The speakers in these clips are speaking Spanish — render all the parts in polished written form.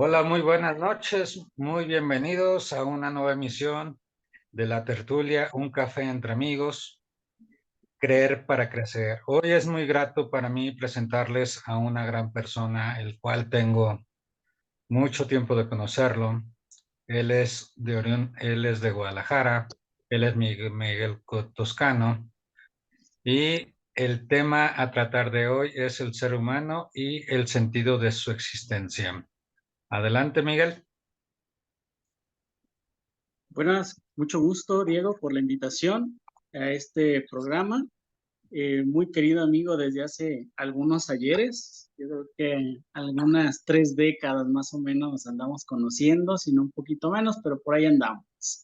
Hola, muy buenas noches, muy bienvenidos a una nueva emisión de la tertulia Un café entre amigos, creer para crecer. Hoy es muy grato para mí presentarles a una gran persona, el cual tengo mucho tiempo de conocerlo. Él es de Guadalajara, él es Miguel Toscano y el tema a tratar de hoy es el ser humano y el sentido de su existencia. Adelante, Miguel. Buenas, mucho gusto, Diego, por la invitación a este programa. Muy querido amigo desde hace algunos ayeres, yo creo que algunas 3 décadas más o menos nos andamos conociendo, si no un poquito menos, pero por ahí andamos.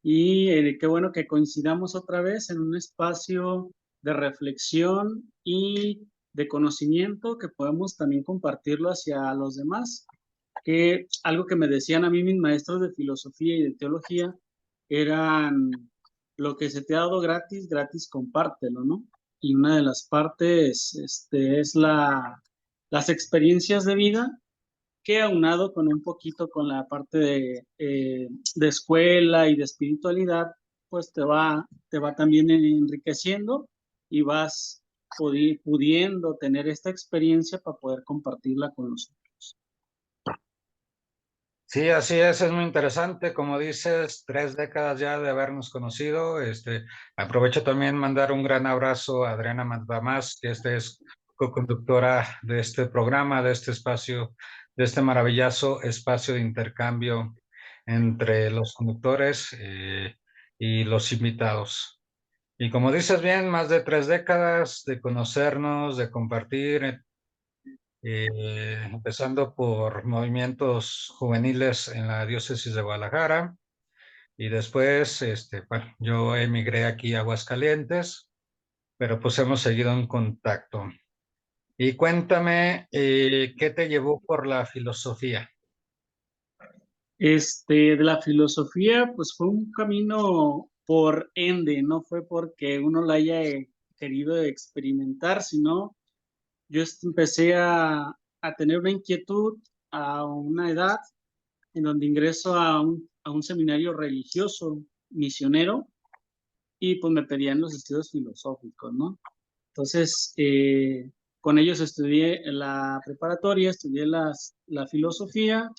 Y qué bueno que coincidamos otra vez en un espacio de reflexión y de conocimiento que podemos también compartirlo hacia los demás, que algo que me decían a mí mis maestros de filosofía y de teología eran: lo que se te ha dado gratis, gratis compártelo, ¿no? Y una de las partes es las experiencias de vida, que aunado con un poquito con la parte de escuela y de espiritualidad, pues te va también enriqueciendo y vas pudiendo tener esta experiencia para poder compartirla con los otros. Sí, así es muy interesante. Como dices, 3 décadas ya de habernos conocido. Aprovecho también mandar un gran abrazo a Adriana Mandamás, que es co-conductora de este programa, de este espacio, de este maravilloso espacio de intercambio entre los conductores y los invitados. Y como dices bien, más de 3 décadas de conocernos, de compartir, empezando por movimientos juveniles en la diócesis de Guadalajara y después, bueno, yo emigré aquí a Aguascalientes, pero pues hemos seguido en contacto. Y cuéntame, ¿qué te llevó por la filosofía? De la filosofía, pues fue un camino por ende, no fue porque uno la haya querido experimentar, sino yo empecé a tener una inquietud a una edad en donde ingreso a un seminario religioso misionero, y pues me pedían los estudios filosóficos, ¿no? Entonces, con ellos estudié en la preparatoria, estudié la filosofía,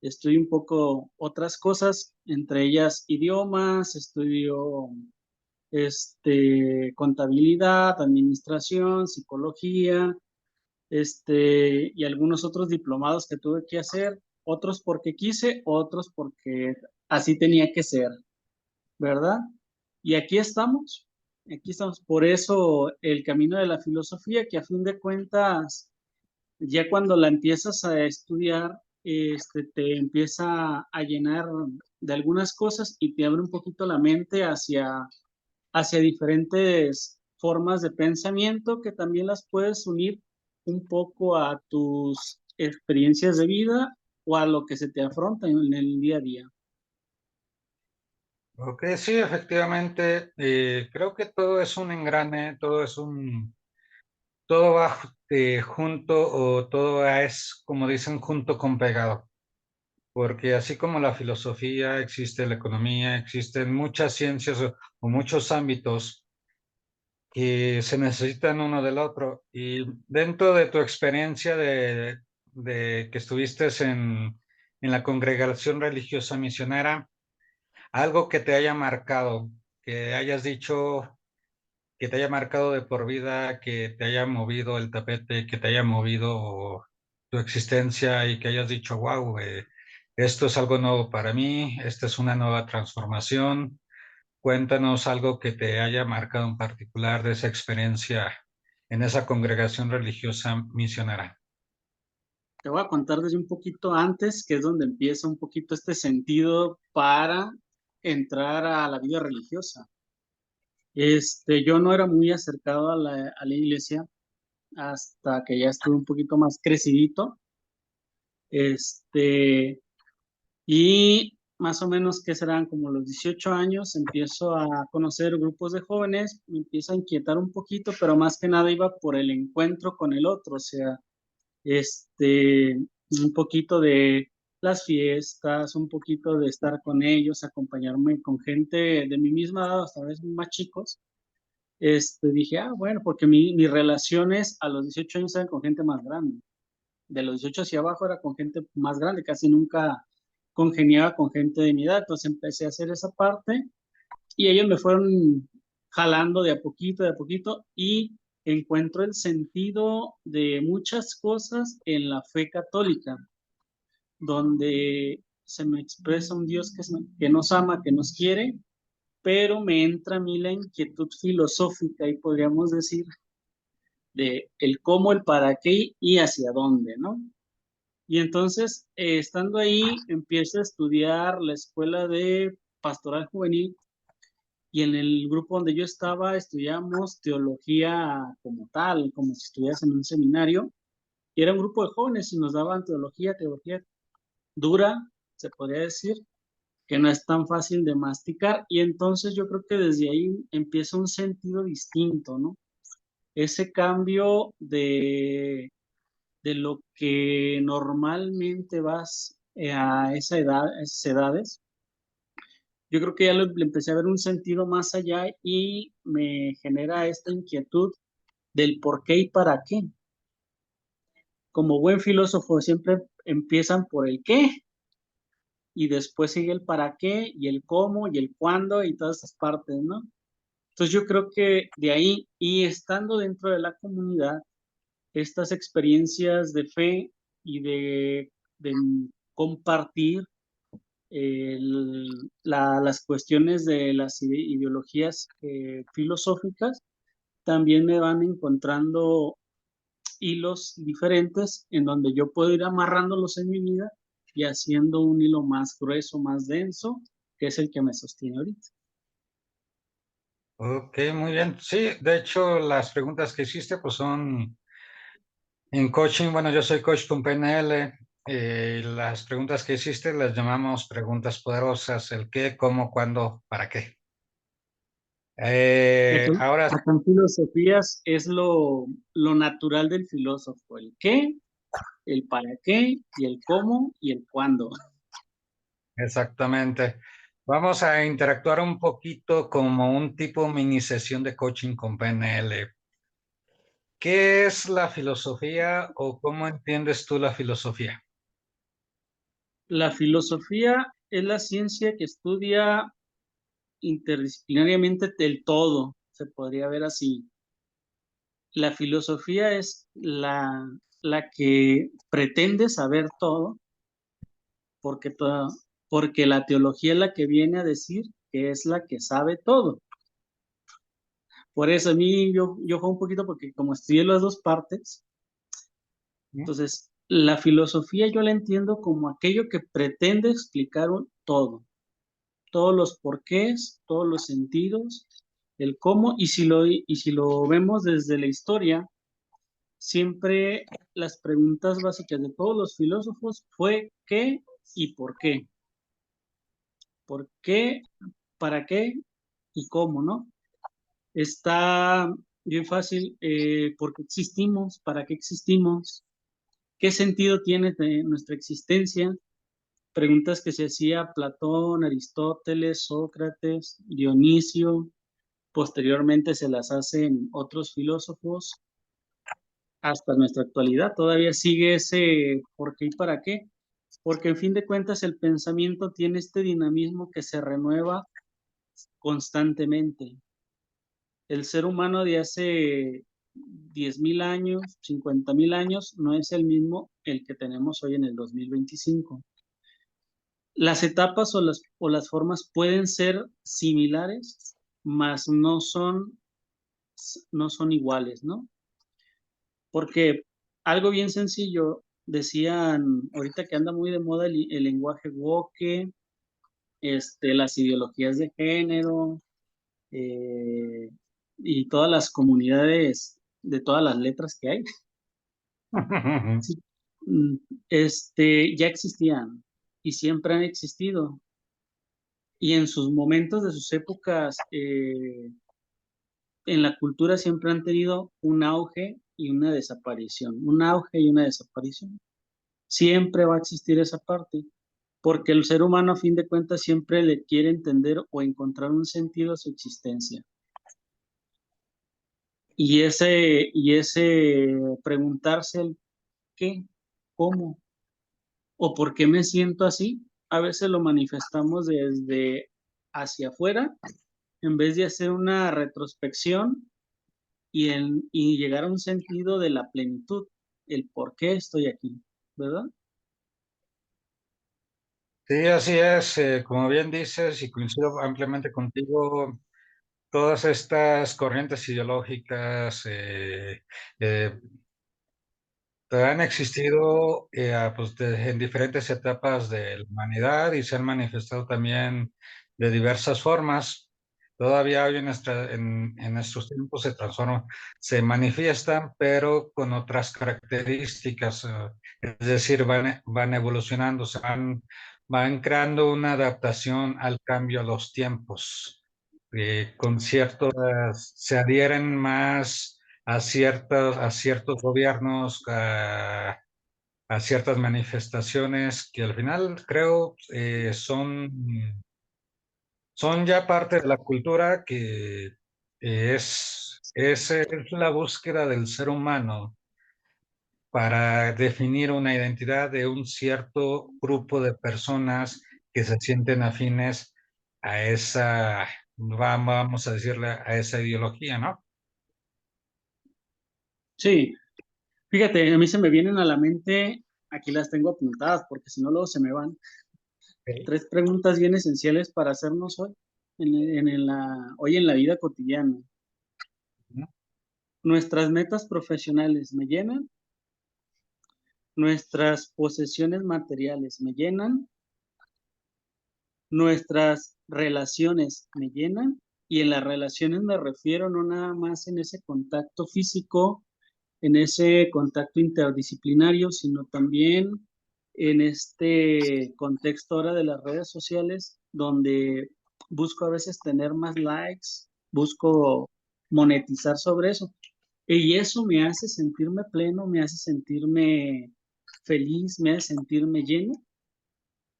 estudié un poco otras cosas, entre ellas idiomas, estudio contabilidad, administración, psicología, y algunos otros diplomados que tuve que hacer, otros porque quise, otros porque así tenía que ser, ¿verdad? Y aquí estamos. Por eso el camino de la filosofía, que a fin de cuentas, ya cuando la empiezas a estudiar, te empieza a llenar de algunas cosas y te abre un poquito la mente hacia diferentes formas de pensamiento que también las puedes unir un poco a tus experiencias de vida o a lo que se te afronta en el día a día. Ok, sí, efectivamente, creo que todo es un engrane, todo va junto o todo es, como dicen, junto con pegado. Porque así como la filosofía, existe la economía, existen muchas ciencias o muchos ámbitos que se necesitan uno del otro. Y dentro de tu experiencia de que estuviste en la congregación religiosa misionera, algo que te haya marcado, que hayas dicho, que te haya marcado de por vida, que te haya movido el tapete, que te haya movido tu existencia y que hayas dicho, wow, esto es algo nuevo para mí, esta es una nueva transformación. Cuéntanos algo que te haya marcado en particular de esa experiencia en esa congregación religiosa misionera. Te voy a contar desde un poquito antes, que es donde empieza un poquito este sentido para entrar a la vida religiosa. Yo no era muy acercado a la iglesia hasta que ya estuve un poquito más crecidito. Este, y más o menos que serán como los 18 años, empiezo a conocer grupos de jóvenes, me empieza a inquietar un poquito, pero más que nada iba por el encuentro con el otro, o sea, este, un poquito de las fiestas, un poquito de estar con ellos, acompañarme con gente de mi misma edad, hasta vez más chicos. Dije, bueno, porque mis relaciones a los 18 años eran con gente más grande. De los 18 hacia abajo era con gente más grande, casi nunca congeniaba con gente de mi edad. Entonces empecé a hacer esa parte y ellos me fueron jalando de a poquito y encuentro el sentido de muchas cosas en la fe católica, donde se me expresa un Dios que nos ama, que nos quiere, pero me entra a mí la inquietud filosófica y podríamos decir de el cómo, el para qué y hacia dónde, ¿no? Y entonces, estando ahí, empiezo a estudiar la escuela de pastoral juvenil y en el grupo donde yo estaba estudiamos teología como tal, como si estuvieras en un seminario, y era un grupo de jóvenes y nos daban teología dura, se podría decir, que no es tan fácil de masticar, y entonces yo creo que desde ahí empieza un sentido distinto, ¿no? Ese cambio de lo que normalmente vas a esa edad, a esas edades, yo creo que ya le empecé a ver un sentido más allá y me genera esta inquietud del por qué y para qué. Como buen filósofo siempre empiezan por el qué y después sigue el para qué y el cómo y el cuándo y todas esas partes, ¿no? Entonces yo creo que de ahí y estando dentro de la comunidad, estas experiencias de fe y de compartir las cuestiones de las ideologías filosóficas también me van encontrando hilos diferentes en donde yo puedo ir amarrándolos en mi vida y haciendo un hilo más grueso, más denso, que es el que me sostiene ahorita. Ok, muy bien. Sí, de hecho, las preguntas que hiciste, pues son en coaching. Bueno, yo soy coach con PNL. Las preguntas que hiciste las llamamos preguntas poderosas: el qué, cómo, cuándo, para qué. Ahora, Acá en filosofías es lo natural del filósofo, el qué, el para qué y el cómo y el cuándo. exactamente. Vamos a interactuar un poquito como un tipo mini sesión de coaching con PNL. ¿Qué es la filosofía o cómo entiendes tú la filosofía? La filosofía es la ciencia que estudia interdisciplinariamente del todo, se podría ver así. La filosofía es la que pretende saber todo, porque, porque la teología es la que viene a decir que es la que sabe todo. Por eso a mí yo juego un poquito porque como estudié las dos partes, ¿Mm? entonces la filosofía yo la entiendo como aquello que pretende explicar todo, todos los porqués, todos los sentidos, el cómo, y si lo vemos desde la historia, siempre las preguntas básicas de todos los filósofos fue qué y por qué. ¿Por qué? ¿Para qué? ¿Y cómo, no? Está bien fácil, ¿por qué existimos? ¿Para qué existimos? ¿Qué sentido tiene nuestra existencia? Preguntas que se hacía Platón, Aristóteles, Sócrates, Dionisio, posteriormente se las hacen otros filósofos hasta nuestra actualidad. Todavía sigue ese por qué y para qué, porque en fin de cuentas el pensamiento tiene este dinamismo que se renueva constantemente. El ser humano de hace 10.000 años, 50.000 años, no es el mismo el que tenemos hoy en el 2025. Las etapas o las formas pueden ser similares, mas no son iguales, ¿no? Porque algo bien sencillo, decían, ahorita que anda muy de moda el lenguaje woke, las ideologías de género, eh, y todas las comunidades de todas las letras que hay, sí, mm, ya existían y siempre han existido. Y en sus momentos de sus épocas, en la cultura siempre han tenido un auge y una desaparición, un auge y una desaparición. Siempre va a existir esa parte, porque el ser humano a fin de cuentas siempre le quiere entender o encontrar un sentido a su existencia. Y ese preguntarse el qué, cómo o por qué me siento así, a veces lo manifestamos desde hacia afuera, en vez de hacer una retrospección y llegar a un sentido de la plenitud, el por qué estoy aquí, ¿verdad? Sí, así es, como bien dices, y coincido ampliamente contigo, todas estas corrientes ideológicas eh, han existido pues, en diferentes etapas de la humanidad y se han manifestado también de diversas formas. Todavía hoy en nuestros tiempos se transforman, se manifiestan, pero con otras características. Es decir, van evolucionando, van creando una adaptación al cambio a los tiempos. Con ciertos, se adhieren más a ciertos gobiernos, a ciertas manifestaciones que al final creo son ya parte de la cultura que es la búsqueda del ser humano para definir una identidad de un cierto grupo de personas que se sienten afines a esa, vamos a decirle, a esa ideología, ¿no? Sí, fíjate, a mí se me vienen a la mente, aquí las tengo apuntadas porque si no luego se me van, Ok. tres preguntas bien esenciales para hacernos hoy, hoy en la vida cotidiana. ¿No? ¿Nuestras metas profesionales me llenan? ¿Nuestras posesiones materiales me llenan? ¿Nuestras relaciones me llenan? Y en las relaciones me refiero no nada más en ese contacto físico, en ese contacto interdisciplinario, sino también en este contexto ahora de las redes sociales, donde busco a veces tener más likes, busco monetizar sobre eso. Y eso me hace sentirme pleno, me hace sentirme feliz, me hace sentirme lleno.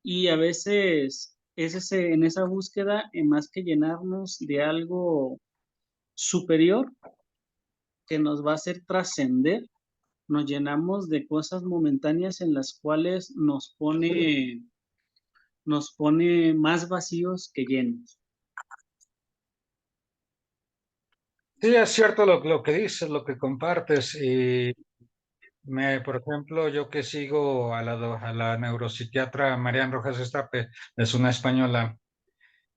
Y a veces en esa búsqueda, en más que llenarnos de algo superior que nos va a hacer trascender, nos llenamos de cosas momentáneas en las cuales nos pone más vacíos que llenos. Sí, es cierto lo que dices, lo que compartes. Y por ejemplo, yo que sigo a la neuropsiquiatra Marian Rojas Estape, es una española,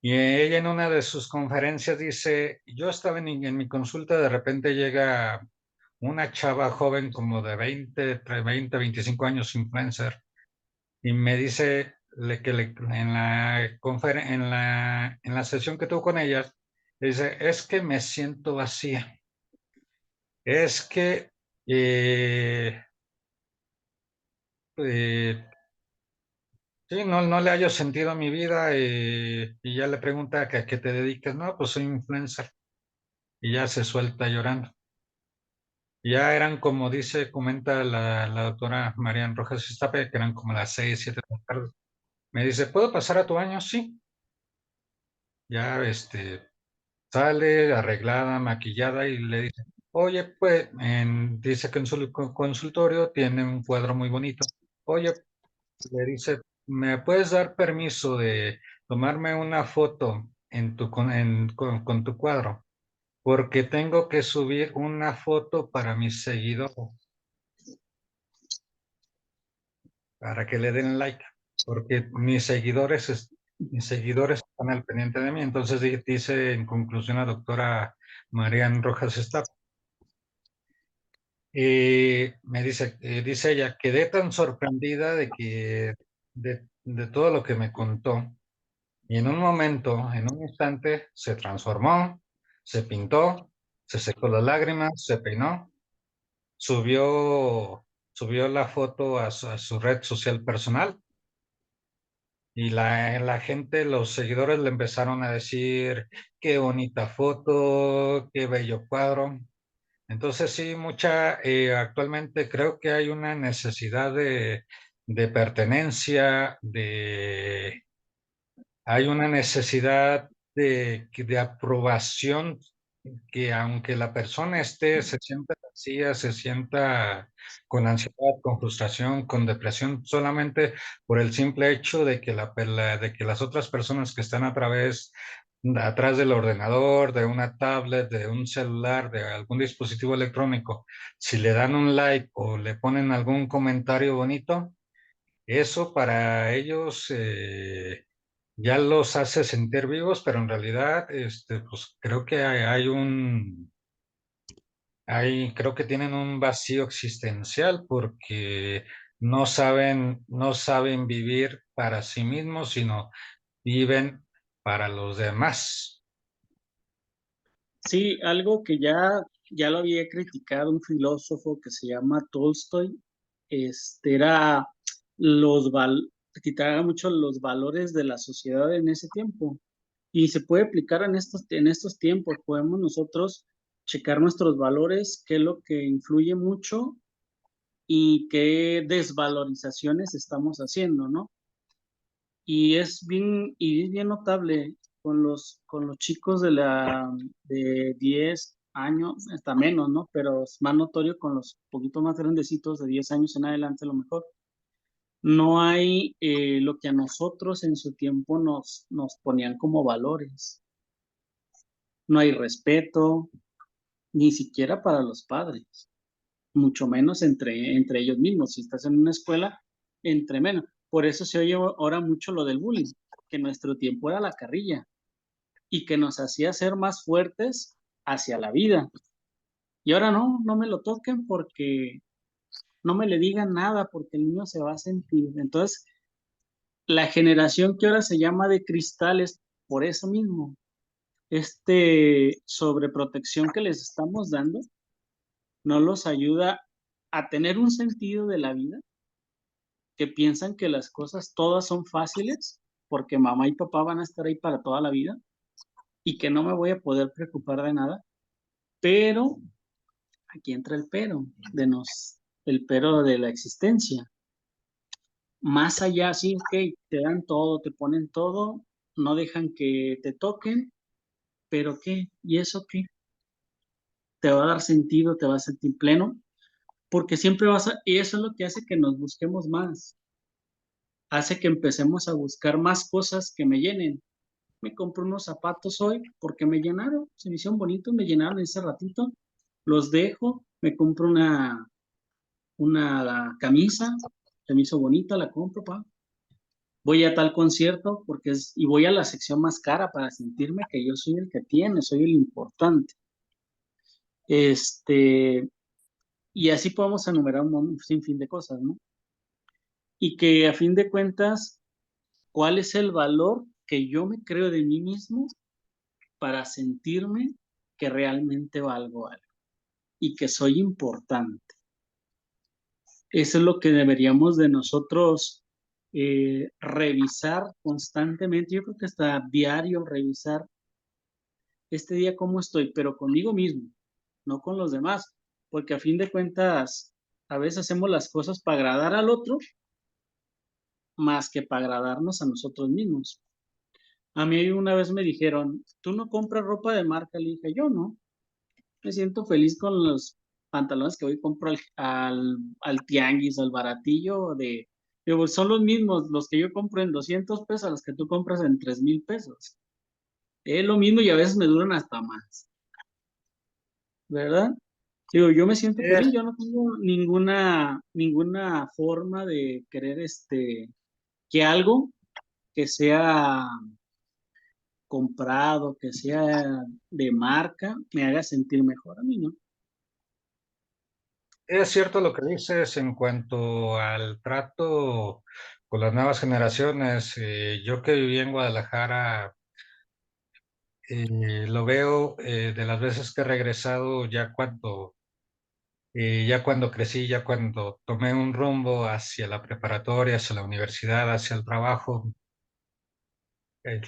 y ella en una de sus conferencias dice, yo estaba en mi consulta, de repente llega una chava joven como de 25 años, influencer, y me dice en la sesión que tuvo con ella, dice, es que me siento vacía. Es que eh, eh, sí, no le hallo sentido a mi vida y ya le pregunta que a qué te dedicas. No, pues soy influencer y ya se suelta llorando. Ya eran como comenta la doctora Marian Rojas Estape, que eran como las 6, 7 de la tarde. Me dice, ¿puedo pasar a tu baño? Sí. Ya sale arreglada, maquillada y le dice, oye, pues, dice que en su consultorio tiene un cuadro muy bonito. Oye, le dice, ¿me puedes dar permiso de tomarme una foto con tu cuadro? Porque tengo que subir una foto para mis seguidores, para que le den like, porque mis seguidores están al pendiente de mí. Entonces dice en conclusión la doctora Marian Rojas está. Dice ella, quedé tan sorprendida de todo lo que me contó. Y en un momento, en un instante, se transformó, se pintó, se secó las lágrimas, se peinó, subió, subió la foto a su red social personal y la gente, los seguidores le empezaron a decir, qué bonita foto, qué bello cuadro. Entonces sí, actualmente creo que hay una necesidad de pertenencia, hay una necesidad de aprobación que aunque la persona se sienta vacía, se sienta con ansiedad, con frustración, con depresión, solamente por el simple hecho de que, de que las otras personas que están atrás del ordenador, de una tablet, de un celular, de algún dispositivo electrónico, si le dan un like o le ponen algún comentario bonito, eso para ellos ya los hace sentir vivos, pero en realidad, pues creo que creo que tienen un vacío existencial porque no saben vivir para sí mismos, sino viven para los demás. Sí, algo que ya lo había criticado un filósofo que se llama Tolstoy, era criticaba mucho los valores de la sociedad en ese tiempo. Y se puede aplicar en estos tiempos. Podemos nosotros checar nuestros valores, qué es lo que influye mucho y qué desvalorizaciones estamos haciendo, ¿no? Y es bien notable con los chicos de 10 años, hasta menos, ¿no? Pero es más notorio con los poquito más grandecitos de 10 años en adelante, a lo mejor. No hay lo que a nosotros en su tiempo nos ponían como valores. No hay respeto, ni siquiera para los padres, mucho menos entre ellos mismos. Si estás en una escuela, entre menos. Por eso se oye ahora mucho lo del bullying, que en nuestro tiempo era la carrilla y que nos hacía ser más fuertes hacia la vida. Y ahora no, no me lo toquen porque no me le digan nada porque el niño se va a sentir. Entonces, la generación que ahora se llama de cristales, por eso mismo, sobreprotección que les estamos dando, no los ayuda a tener un sentido de la vida, que piensan que las cosas todas son fáciles porque mamá y papá van a estar ahí para toda la vida y que no me voy a poder preocupar de nada, pero aquí entra el pero de la existencia. Más allá, sí, ok, te dan todo, te ponen todo, no dejan que te toquen, pero ¿qué? ¿Y eso qué? ¿Te va a dar sentido? ¿Te va a sentir pleno? Porque siempre y eso es lo que hace que nos busquemos más, hace que empecemos a buscar más cosas que me llenen. Me compro unos zapatos hoy porque me llenaron, se me hicieron bonitos, me llenaron ese ratito, los dejo, me compro una camisa, se me hizo bonita, la compro, pa. Voy a tal concierto y voy a la sección más cara para sentirme que yo soy el que tiene, soy el importante. Este, y así podemos enumerar un sinfín de cosas, ¿no? Y que a fin de cuentas, ¿cuál es el valor que yo me creo de mí mismo para sentirme que realmente valgo algo y que soy importante? Eso es lo que deberíamos de nosotros revisar constantemente. Yo creo que hasta diario revisar este día cómo estoy, pero conmigo mismo, no con los demás, porque a fin de cuentas a veces hacemos las cosas para agradar al otro más que para agradarnos a nosotros mismos. A mí una vez me dijeron, ¿tú no compras ropa de marca? Le dije, yo no, me siento feliz con los pantalones que hoy compro al tianguis, al baratillo digo, pues, son los mismos, los que yo compro en 200 pesos, a los que tú compras en 3,000 pesos. Es lo mismo y a veces me duran hasta más, ¿verdad? Digo, yo me siento feliz, yo no tengo ninguna forma de querer que algo que sea comprado, que sea de marca, me haga sentir mejor a mí, ¿no? Es cierto lo que dices en cuanto al trato con las nuevas generaciones. Yo que viví en Guadalajara, lo veo de las veces que he regresado ya cuando crecí, ya cuando tomé un rumbo hacia la preparatoria, hacia la universidad, hacia el trabajo.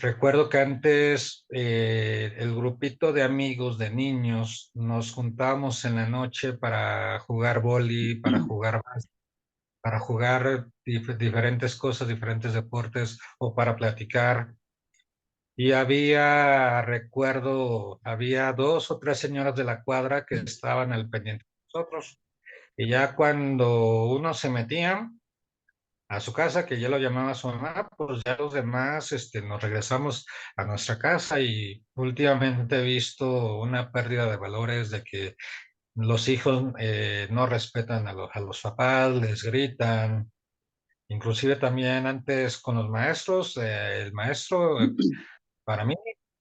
Recuerdo que antes el grupito de amigos, de niños, nos juntábamos en la noche para jugar vóley, para jugar para jugar diferentes cosas, diferentes deportes o para platicar. Y recuerdo, había dos o tres señoras de la cuadra que estaban al pendiente de nosotros. Y ya cuando uno se metía a su casa, que ya lo llamaba su mamá, pues ya los demás nos regresamos a nuestra casa y últimamente he visto una pérdida de valores de que los hijos no respetan a los papás, les gritan. Inclusive también antes con los maestros, el maestro para mí,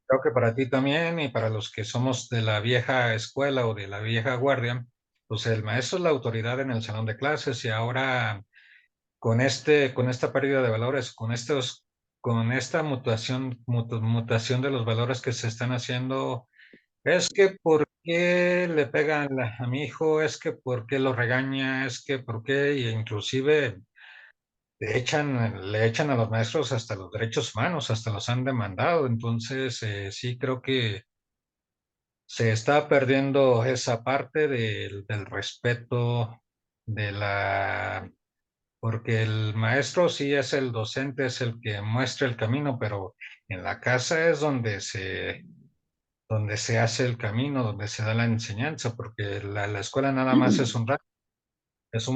creo que para ti también y para los que somos de la vieja escuela o de la vieja guardia, pues el maestro es la autoridad en el salón de clases y ahora con esta pérdida de valores, con esta mutación de los valores que se están haciendo, es que por qué le pegan a mi hijo, es que por qué lo regaña, es que por qué, y inclusive le echan a los maestros hasta los derechos humanos, hasta los han demandado. Entonces, sí creo que se está perdiendo esa parte del respeto, de la, porque el maestro sí es el docente, es el que muestra el camino, pero en la casa es donde se hace el camino, donde se da la enseñanza, porque la escuela nada más es un rato. Es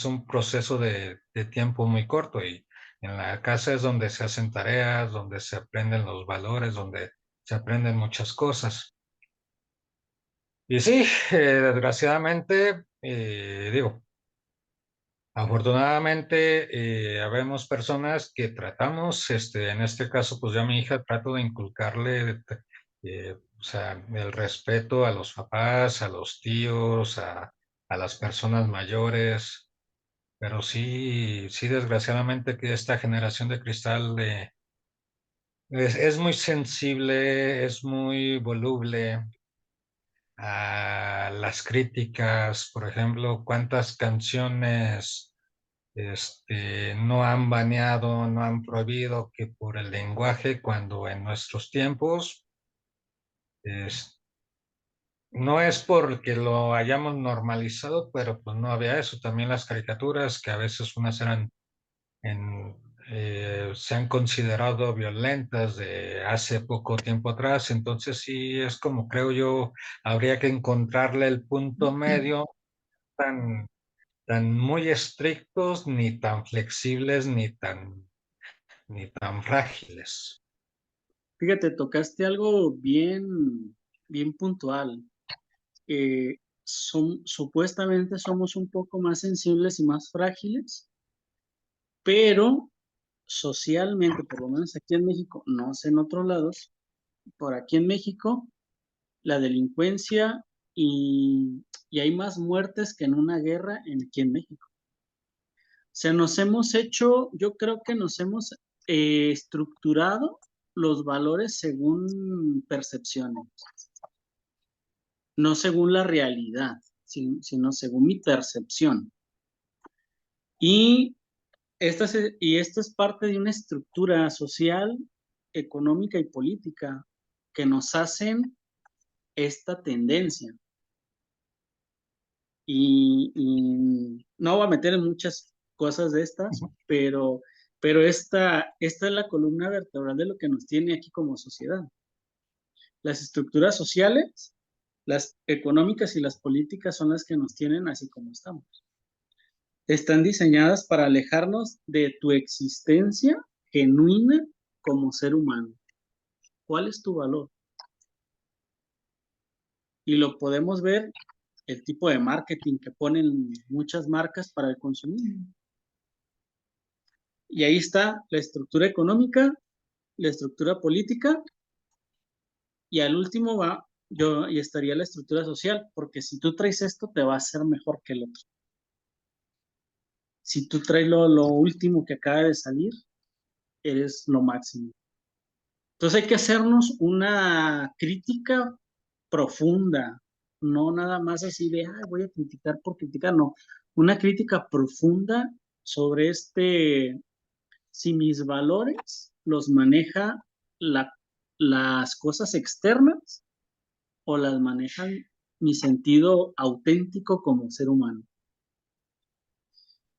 un proceso de tiempo muy corto y en la casa es donde se hacen tareas, donde se aprenden los valores, donde se aprenden muchas cosas. Y sí, desgraciadamente, digo, afortunadamente, habemos personas que tratamos, en este caso, pues yo a mi hija trato de inculcarle, o sea, el respeto a los papás, a los tíos, a las personas mayores. Pero sí, sí, desgraciadamente que esta generación de cristal es muy sensible, es muy voluble a las críticas. Por ejemplo, cuántas canciones no han baneado, no han prohibido que por el lenguaje, cuando en nuestros tiempos es- no es porque lo hayamos normalizado, pero pues no había eso. También las caricaturas, que a veces unas eran en, se han considerado violentas de hace poco tiempo atrás. Entonces sí, es como creo yo, habría que encontrarle el punto medio, tan, tan muy estrictos, ni tan flexibles, ni tan frágiles. Fíjate, tocaste algo bien puntual. Supuestamente somos un poco más sensibles y más frágiles, pero socialmente, por lo menos aquí en México, no sé en otros lados, por aquí en México, la delincuencia y hay más muertes que en una guerra aquí en México. O sea, nos hemos hecho, yo creo que nos hemos estructurado los valores según percepciones, no según la realidad, sino según mi percepción. Y y esto es parte de una estructura social, económica y política que nos hacen esta tendencia. Y no voy a meter en muchas cosas de estas, pero esta es la columna vertebral de lo que nos tiene aquí como sociedad. Las estructuras sociales, las económicas y las políticas son las que nos tienen así como estamos. Están diseñadas para alejarnos de tu existencia genuina como ser humano. ¿Cuál es tu valor? Y lo podemos ver el tipo de marketing que ponen muchas marcas para el consumismo. Y ahí está la estructura económica, la estructura política y al último y estaría la estructura social, porque si tú traes esto te va a hacer mejor que el otro. Si tú traes lo último que acaba de salir, eres lo máximo. Entonces hay que hacernos una crítica profunda, no nada más así de, voy a criticar por criticar, no, una crítica profunda sobre si mis valores los maneja la, las cosas externas o las manejan mi sentido auténtico como ser humano.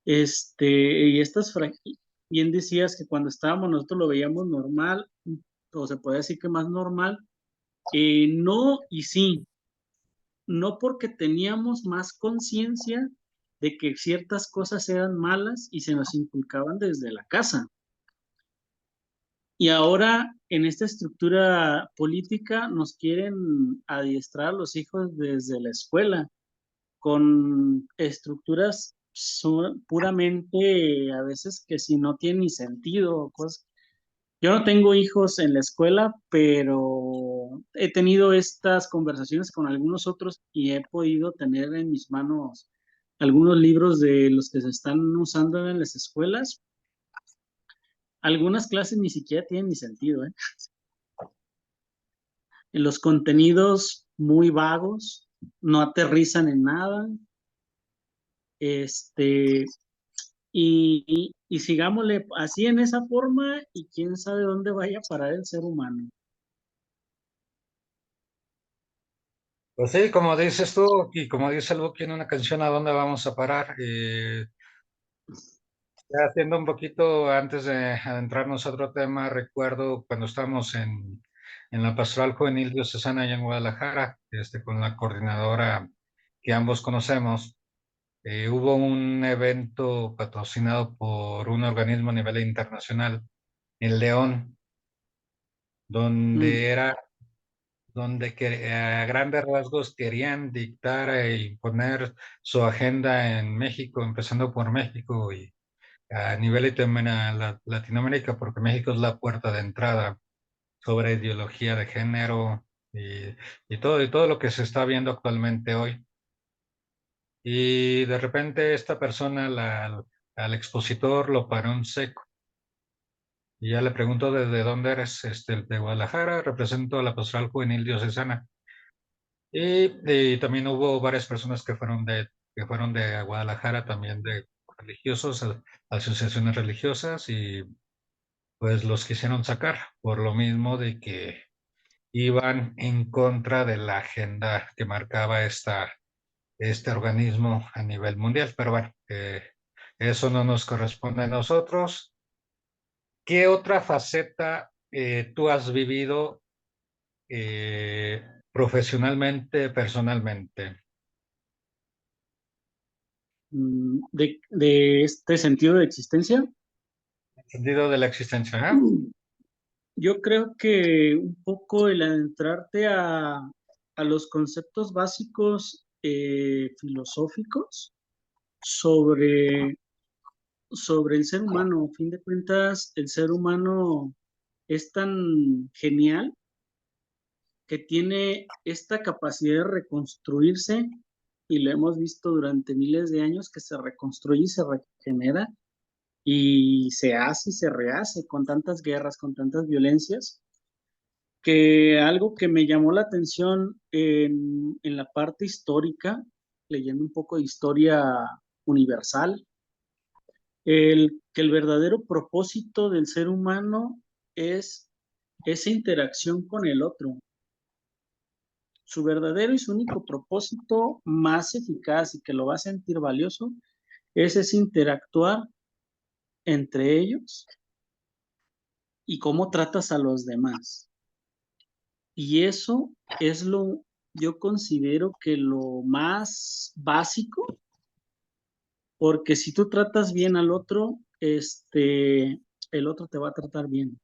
Y bien decías que cuando estábamos nosotros lo veíamos normal, o se puede decir que más normal, no y sí, no porque teníamos más conciencia de que ciertas cosas eran malas y se nos inculcaban desde la casa. Y ahora en esta estructura política nos quieren adiestrar a los hijos desde la escuela con estructuras puramente a veces que si no tienen ni sentido, cosas. Yo no tengo hijos en la escuela, pero he tenido estas conversaciones con algunos otros y he podido tener en mis manos algunos libros de los que se están usando en las escuelas. Algunas clases ni siquiera tienen ni sentido, ¿eh? Los contenidos muy vagos, no aterrizan en nada, este, y sigámosle así en esa forma y quién sabe dónde vaya a parar el ser humano. Pues sí, como dices tú, y como dice el Buki en una canción, ¿a dónde vamos a parar? Ya haciendo un poquito antes de adentrarnos a otro tema, recuerdo cuando estábamos en la Pastoral Juvenil Diocesana allá en Guadalajara, con la coordinadora que ambos conocemos, hubo un evento patrocinado por un organismo a nivel internacional en León, Mm, donde era, a grandes rasgos querían dictar e imponer su agenda en México, empezando por México y a nivel Latinoamérica, porque México es la puerta de entrada sobre ideología de género y todo lo que se está viendo actualmente hoy. Y de repente esta persona, al expositor, lo paró en seco. Y ya le preguntó desde dónde eres, de Guadalajara, represento a la Pastoral Juvenil Diocesana. Y también hubo varias personas que fueron de Guadalajara, también de religiosos, asociaciones religiosas, y pues los quisieron sacar por lo mismo de que iban en contra de la agenda que marcaba este organismo a nivel mundial. Pero bueno, eso no nos corresponde a nosotros. ¿Qué otra faceta tú has vivido profesionalmente, personalmente? de este sentido de existencia. Sentido de la existencia, ¿ah? Yo creo que un poco el adentrarte a los conceptos básicos filosóficos sobre, sobre el ser humano. A fin de cuentas, el ser humano es tan genial que tiene esta capacidad de reconstruirse y lo hemos visto durante miles de años que se reconstruye y se regenera y se hace y se rehace con tantas guerras, con tantas violencias, que algo que me llamó la atención en la parte histórica, leyendo un poco de historia universal, que el verdadero propósito del ser humano es esa interacción con el otro. Su verdadero y su único propósito más eficaz y que lo va a sentir valioso es ese interactuar entre ellos y cómo tratas a los demás. Y eso es yo considero que lo más básico, porque si tú tratas bien al otro, el otro te va a tratar bien.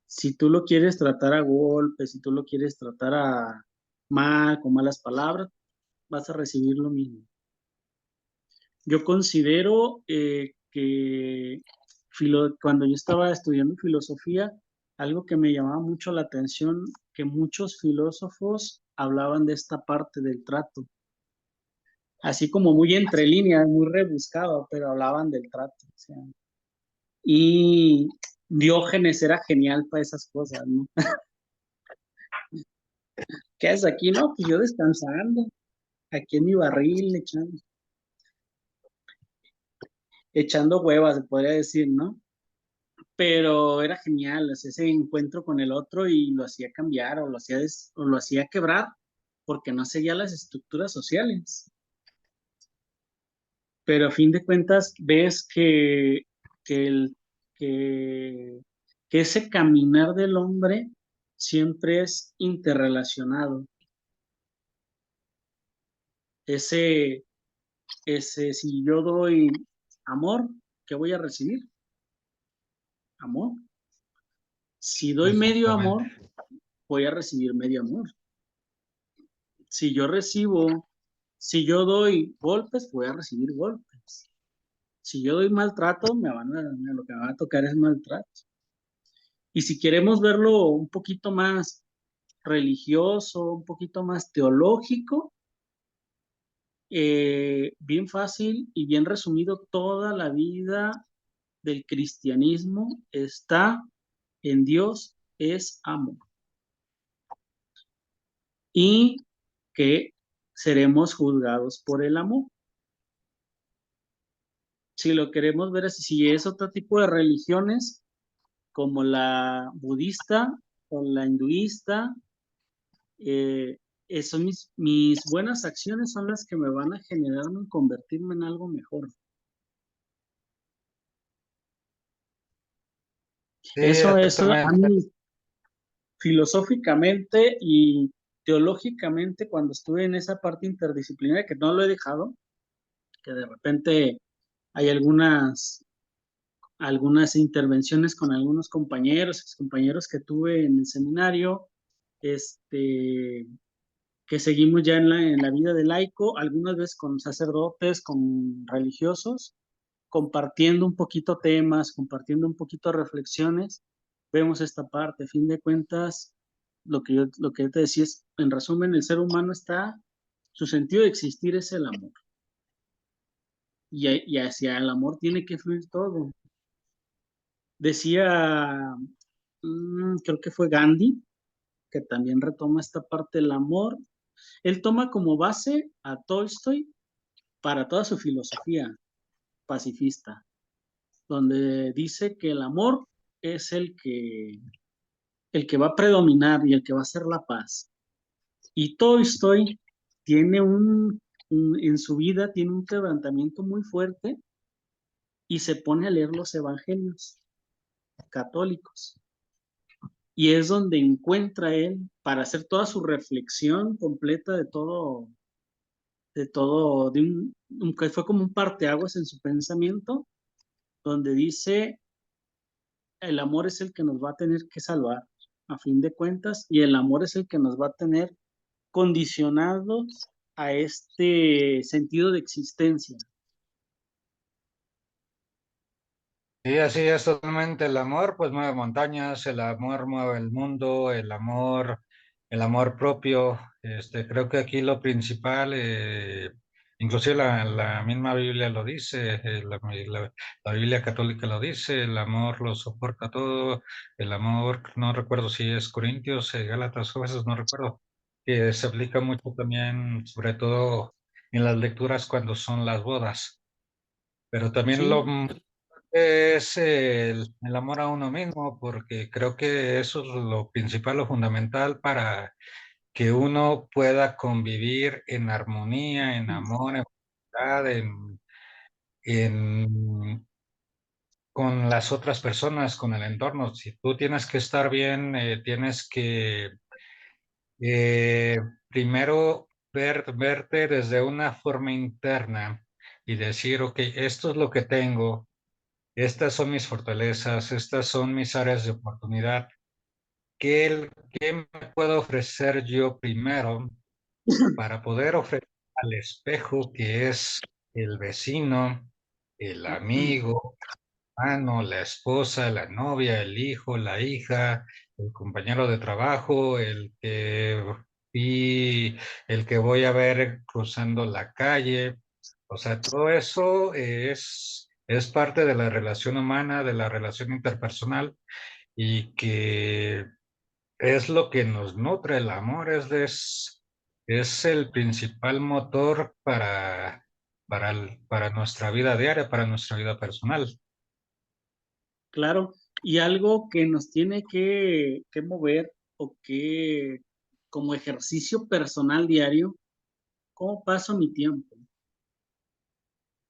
Si tú lo quieres tratar a golpes, si tú lo quieres tratar a mal, con malas palabras, vas a recibir lo mismo. Yo considero que cuando yo estaba estudiando filosofía, algo que me llamaba mucho la atención, que muchos filósofos hablaban de esta parte del trato, así como muy entre líneas, muy rebuscado, pero hablaban del trato. O sea, y Diógenes era genial para esas cosas, ¿no? ¿Qué haces aquí? No, pues yo descansando, aquí en mi barril, echando huevas, se podría decir, ¿no? Pero era genial, o sea, ese encuentro con el otro y lo hacía cambiar o lo hacía quebrar porque no seguía las estructuras sociales. pero a fin de cuentas ves que, el, que, que ese caminar del hombre siempre es interrelacionado. Ese, si yo doy amor, ¿qué voy a recibir? Amor. Si doy medio Exactamente. amor, voy a recibir medio amor. Si yo recibo, si yo doy golpes, voy a recibir golpes. Si yo doy maltrato, lo que me va a tocar es maltrato. Y si queremos verlo un poquito más religioso, un poquito más teológico, bien fácil y bien resumido, toda la vida del cristianismo está en Dios es amor y que seremos juzgados por el amor. Si lo queremos ver así, si es otro tipo de religiones como la budista o la hinduista, eh, son mis buenas acciones son las que me van a generarme convertirme en algo mejor. Sí, Eso a exactamente. mí filosóficamente y teológicamente cuando estuve en esa parte interdisciplinaria, que no lo he dejado, que de repente hay algunas intervenciones con algunos compañeros que tuve en el seminario, este, que seguimos ya en la vida de laico, algunas veces con sacerdotes, con religiosos, compartiendo un poquito temas, compartiendo un poquito reflexiones, vemos esta parte. A fin de cuentas, lo que yo te decía es, en resumen, el ser humano está, su sentido de existir es el amor. Y hacia el amor tiene que fluir todo. Decía, creo que fue Gandhi, que también retoma esta parte del amor. Él toma como base a Tolstoy para toda su filosofía pacifista, donde dice que el amor es el que va a predominar y el que va a hacer la paz. Y Tolstoy tiene en su vida tiene un quebrantamiento muy fuerte y se pone a leer los evangelios católicos. Y es donde encuentra él para hacer toda su reflexión completa que fue como un parteaguas en su pensamiento, donde dice, el amor es el que nos va a tener que salvar, a fin de cuentas, y el amor es el que nos va a tener condicionados a este sentido de existencia. Sí, así es totalmente. El amor, pues mueve montañas, el amor mueve el mundo, el amor propio. Creo que aquí lo principal, inclusive la misma Biblia lo dice, la Biblia católica lo dice, el amor lo soporta todo, el amor, no recuerdo si es Corintios, Gálatas, o Efesios, no recuerdo, que se aplica mucho también, sobre todo en las lecturas cuando son las bodas. Pero también Sí, es el amor a uno mismo, porque creo que eso es lo principal, lo fundamental para que uno pueda convivir en armonía, en amor, en bondad, en- con las otras personas, con el entorno. Si tú tienes que estar bien, tienes que eh, primero verte desde una forma interna y decir, ok, esto es lo que tengo. Estas son mis fortalezas, estas son mis áreas de oportunidad. ¿Qué me puedo ofrecer yo primero para poder ofrecer al espejo que es el vecino, el amigo, el hermano, la esposa, la novia, el hijo, la hija, el compañero de trabajo, vi, el que voy a ver cruzando la calle? O sea, todo eso es parte de la relación humana, de la relación interpersonal y que es lo que nos nutre. El amor es el principal motor para nuestra vida diaria, para nuestra vida personal. claro. Y algo que nos tiene que mover o que como ejercicio personal diario, ¿cómo paso mi tiempo?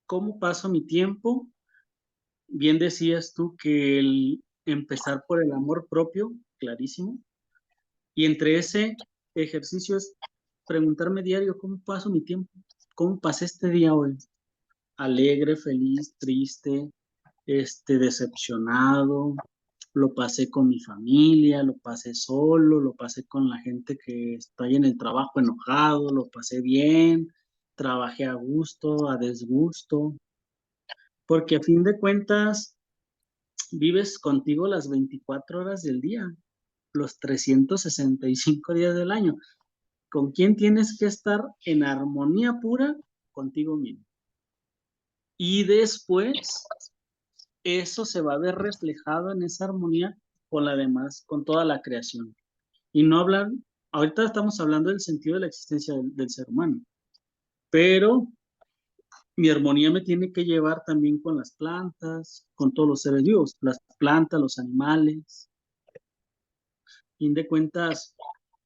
¿cómo paso mi tiempo? Bien decías tú que el empezar por el amor propio, clarísimo. Y entre ese ejercicio es preguntarme diario, ¿cómo paso mi tiempo? ¿Cómo pasé este día hoy? Alegre, feliz, triste, decepcionado, lo pasé con mi familia, lo pasé solo, lo pasé con la gente que está ahí en el trabajo enojado, lo pasé bien, trabajé a gusto, a desgusto, porque a fin de cuentas vives contigo las 24 horas del día, los 365 días del año. ¿Con quién tienes que estar en armonía pura? Contigo mismo. Y después eso se va a ver reflejado en esa armonía con la demás, con toda la creación. Y no hablar, ahorita estamos hablando del sentido de la existencia del ser humano, pero mi armonía me tiene que llevar también con las plantas, con todos los seres vivos, las plantas, los animales. Fin de cuentas,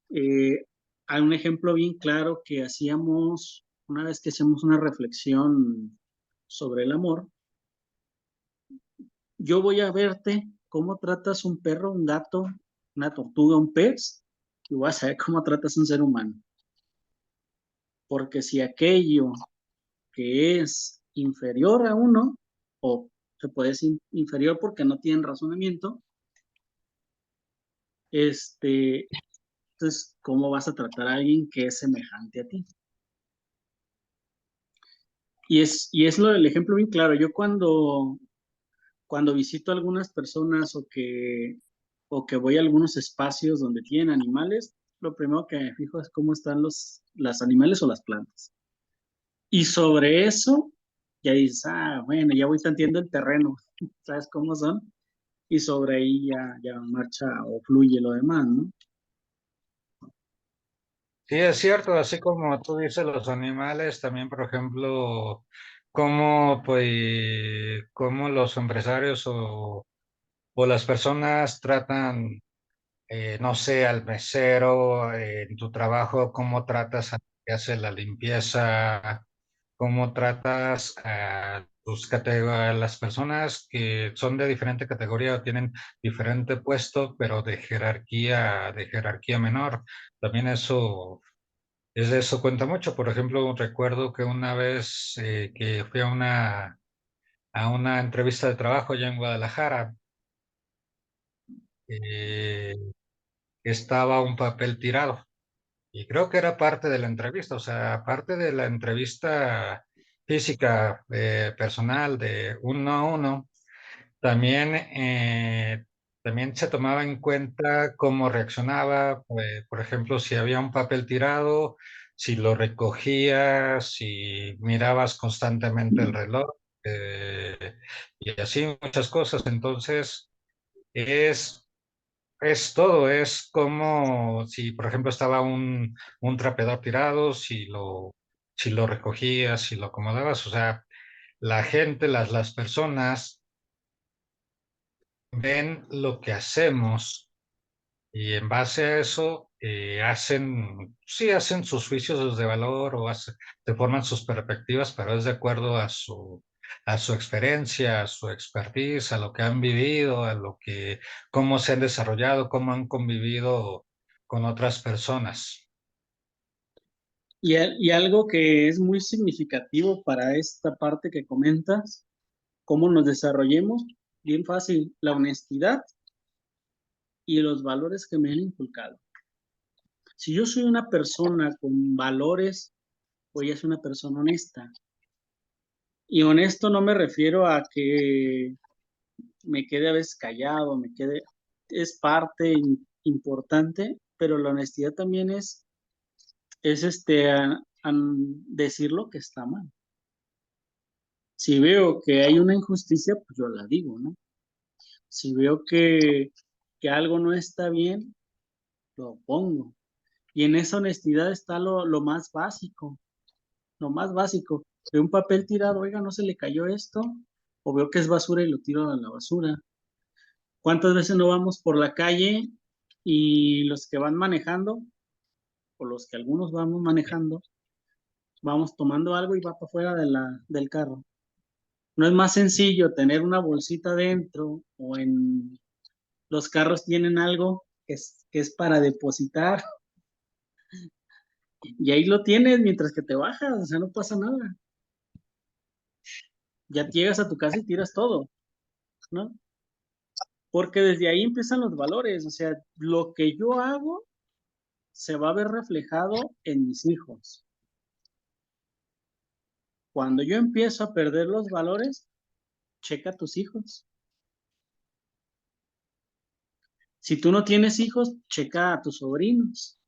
hay un ejemplo bien claro que hacíamos una vez que hacemos una reflexión sobre el amor. Yo voy a verte cómo tratas un perro, un gato, una tortuga, un pez, y voy a saber cómo tratas un ser humano. Porque si aquello que es inferior a uno, o se puede decir inferior porque no tienen razonamiento, entonces, ¿cómo vas a tratar a alguien que es semejante a ti? Y es el ejemplo bien claro. Yo cuando visito a algunas personas o que voy a algunos espacios donde tienen animales, lo primero que me fijo es cómo están los animales o las plantas. Y sobre eso, ya dices, bueno, ya voy tanteando el terreno, ¿sabes cómo son? Y sobre ahí ya marcha o fluye lo demás, ¿no? Sí, es cierto, así como tú dices, los animales, también, por ejemplo, cómo, pues, cómo los empresarios o las personas tratan, no sé, al mesero, en tu trabajo, cómo tratas a que hace la limpieza, cómo tratas a a las personas que son de diferente categoría o tienen diferente puesto, pero de jerarquía menor. También eso cuenta mucho. Por ejemplo, recuerdo que una vez que fui a una entrevista de trabajo allá en Guadalajara, eh, estaba un papel tirado y creo que era parte de la entrevista, o sea, parte de la entrevista física, personal de uno a uno. También, también se tomaba en cuenta cómo reaccionaba, por ejemplo, si había un papel tirado, si lo recogías, si mirabas constantemente el reloj, y así muchas cosas. Entonces, es, es todo, es como si, por ejemplo, estaba un trapeador tirado, si lo recogías, si lo acomodabas, o sea, la gente, las personas ven lo que hacemos y en base a eso sí hacen sus juicios de valor se forman sus perspectivas, pero es de acuerdo a su experiencia, a su expertise, a lo que han vivido, cómo se han desarrollado, cómo han convivido con otras personas. Y algo que es muy significativo para esta parte que comentas, cómo nos desarrollemos, bien fácil, la honestidad y los valores que me han inculcado. Si yo soy una persona con valores, voy a ser una persona honesta. Y honesto no me refiero a que me quede a veces callado, es parte importante, pero la honestidad también es decir lo que está mal. Si veo que hay una injusticia, pues yo la digo, ¿no? Si veo que algo no está bien, lo pongo. Y en esa honestidad está lo más básico, lo más básico. Veo un papel tirado, oiga, no se le cayó esto, o veo que es basura y lo tiro a la basura. ¿Cuántas veces no vamos por la calle y los que van manejando, o los que algunos vamos manejando, vamos tomando algo y va para afuera del carro? No es más sencillo tener una bolsita dentro o en los carros tienen algo que es para depositar y ahí lo tienes mientras que te bajas, o sea, no pasa nada. Ya llegas a tu casa y tiras todo, ¿no? Porque desde ahí empiezan los valores, o sea, lo que yo hago se va a ver reflejado en mis hijos. Cuando yo empiezo a perder los valores, checa a tus hijos. Si tú no tienes hijos, checa a tus sobrinos.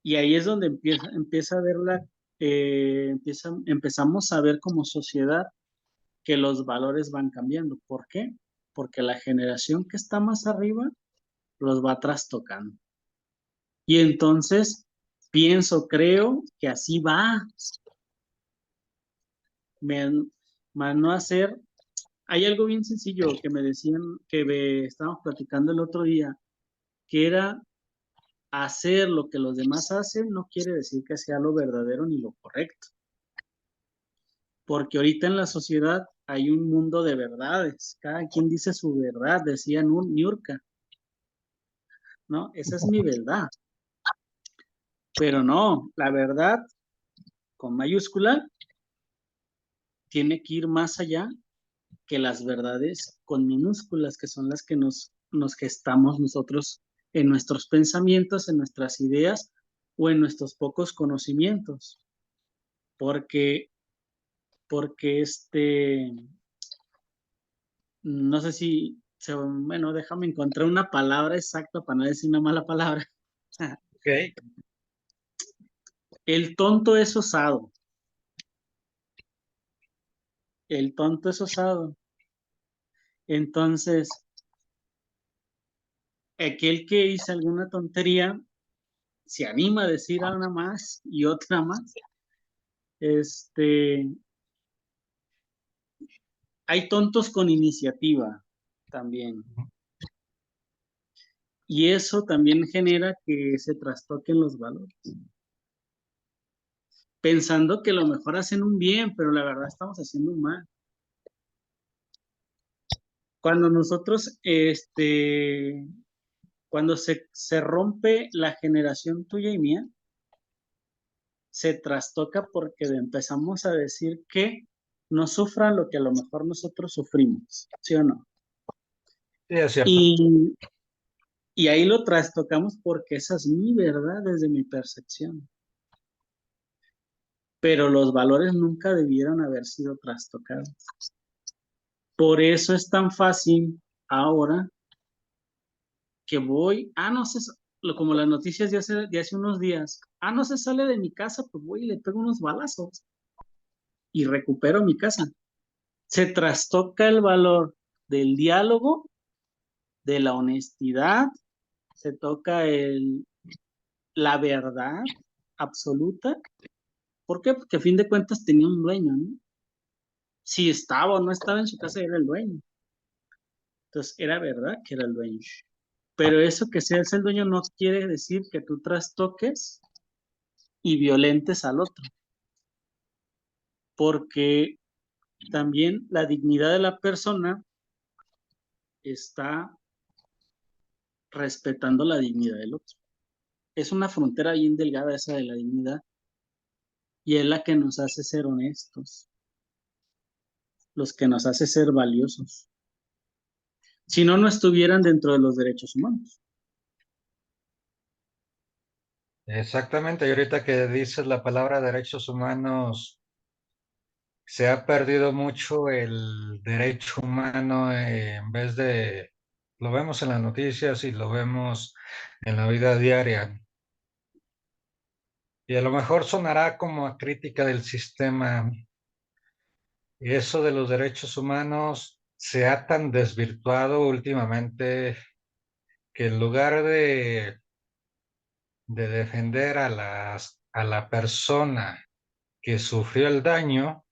Y ahí es donde empieza a ver empezamos a ver como sociedad que los valores van cambiando. ¿Por qué? Porque la generación que está más arriba los va trastocando. Y entonces creo que así va, me, más no hacer. Hay algo bien sencillo que me decían, estábamos platicando el otro día, que era hacer lo que los demás hacen no quiere decir que sea lo verdadero ni lo correcto, porque ahorita en la sociedad hay un mundo de verdades, cada quien dice su verdad, decía Niurka, ¿no? Esa es mi verdad, pero no, la verdad con mayúscula tiene que ir más allá que las verdades con minúsculas, que son las que nos gestamos nosotros en nuestros pensamientos, en nuestras ideas o en nuestros pocos conocimientos. Porque, porque no sé si, bueno, déjame encontrar una palabra exacta para no decir una mala palabra. Ok. El tonto es osado, el tonto es osado. Entonces, aquel que hizo alguna tontería se anima a decir una más y otra más. Este, Hay tontos con iniciativa también. Y eso también genera que se trastoquen los valores. Pensando que a lo mejor hacen un bien, pero la verdad estamos haciendo un mal. Cuando nosotros, cuando se rompe la generación tuya y mía, se trastoca porque empezamos a decir que no sufran lo que a lo mejor nosotros sufrimos, ¿sí o no? Sí, es cierto. Y, y ahí lo trastocamos porque esa es mi verdad desde mi percepción. Pero los valores nunca debieron haber sido trastocados. Por eso es tan fácil ahora que voy, no sé, como las noticias de hace unos días, no se sale de mi casa, pues voy y le pego unos balazos y recupero mi casa. Se trastoca el valor del diálogo, de la honestidad, se toca la verdad absoluta. ¿Por qué? Porque a fin de cuentas tenía un dueño, ¿no? Si estaba o no estaba en su casa, era el dueño. Entonces, era verdad que era el dueño. Pero eso que seas el dueño no quiere decir que tú trastoques y violentes al otro, porque también la dignidad de la persona está respetando la dignidad del otro. Es una frontera bien delgada esa de la dignidad y es la que nos hace ser honestos, los que nos hace ser valiosos. Si no, no estuvieran dentro de los derechos humanos. Exactamente. Y ahorita que dices la palabra derechos humanos, se ha perdido mucho el derecho humano en vez de, lo vemos en las noticias y lo vemos en la vida diaria. Y a lo mejor sonará como a crítica del sistema. Y eso de los derechos humanos se ha tan desvirtuado últimamente que en lugar de defender a la persona que sufrió el daño,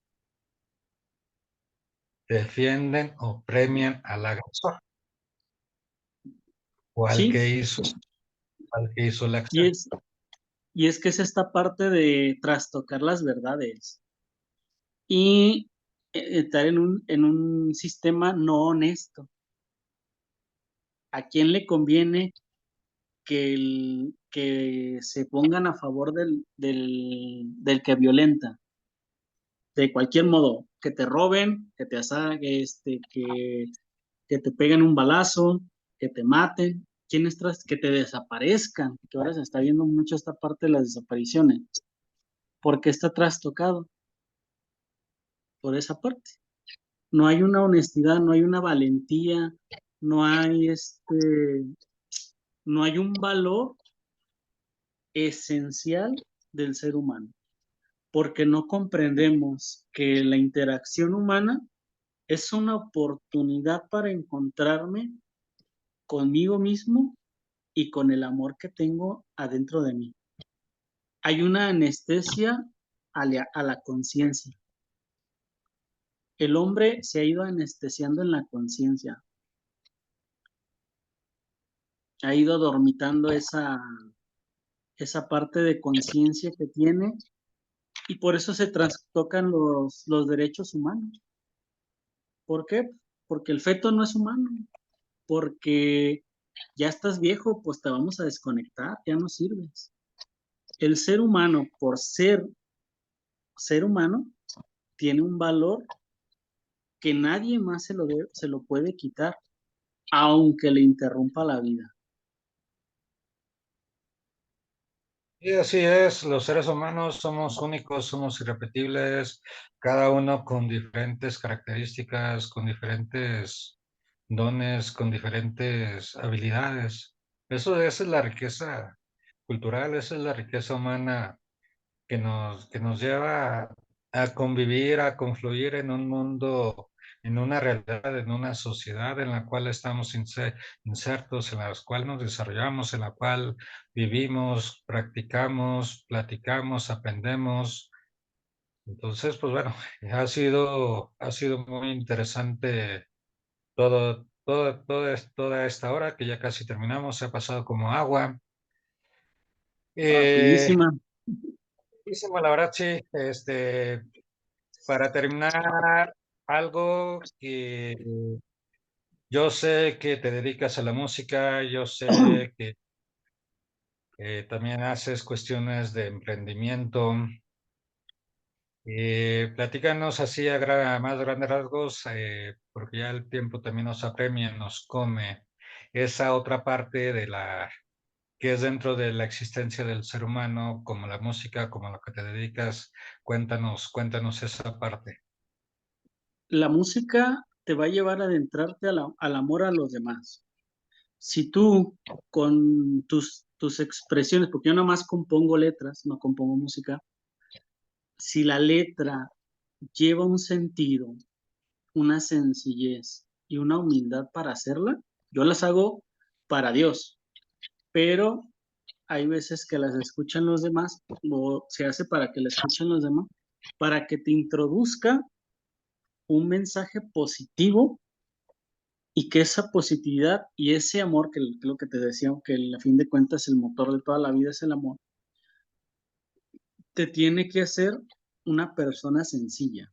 defienden o premian al agresor o Sí, al que hizo la y acción. es, y es que es esta parte de trastocar las verdades. Y estar en un sistema no honesto. ¿A quién le conviene que se pongan a favor del que violenta? De cualquier modo, que te roben, que te que te peguen un balazo, que te maten, que te desaparezcan, que ahora se está viendo mucho esta parte de las desapariciones, porque está trastocado por esa parte. No hay una honestidad, no hay una valentía, no hay no hay un valor esencial del ser humano, porque no comprendemos que la interacción humana es una oportunidad para encontrarme conmigo mismo y con el amor que tengo adentro de mí. Hay una anestesia a la conciencia. El hombre se ha ido anestesiando en la conciencia, ha ido dormitando esa parte de conciencia que tiene y por eso se trastocan los derechos humanos. ¿Por qué? Porque el feto no es humano, porque ya estás viejo, pues te vamos a desconectar, ya no sirves. El ser humano, por ser humano, tiene un valor que nadie más se lo puede quitar, aunque le interrumpa la vida. Y así es, los seres humanos somos únicos, somos irrepetibles, cada uno con diferentes características, con diferentes dones, con diferentes habilidades. Esa es la riqueza cultural, esa es la riqueza humana que nos lleva a convivir, a confluir en un mundo, en una realidad, en una sociedad en la cual estamos insertos, en la cual nos desarrollamos, en la cual vivimos, practicamos, platicamos, aprendemos. Entonces, pues bueno, ha sido muy interesante toda esta hora que ya casi terminamos, se ha pasado como agua. Eh, Rapidísima. Buenísimo, la verdad, sí. Para terminar, algo que yo sé que te dedicas a la música, yo sé que también haces cuestiones de emprendimiento. Platícanos así a más grandes rasgos, porque ya el tiempo también nos apremia, nos come. Esa otra parte de la que es dentro de la existencia del ser humano, como la música, como lo que te dedicas. Cuéntanos esa parte. La música te va a llevar a adentrarte al amor a los demás. Si tú con tus expresiones, porque yo nada más compongo letras, no compongo música, si la letra lleva un sentido, una sencillez y una humildad para hacerla, yo las hago para Dios, pero hay veces que las escuchan los demás o se hace para que la escuchen los demás, para que te introduzca un mensaje positivo y que esa positividad y ese amor, que lo que te decía, que a fin de cuentas el motor de toda la vida es el amor, te tiene que hacer una persona sencilla.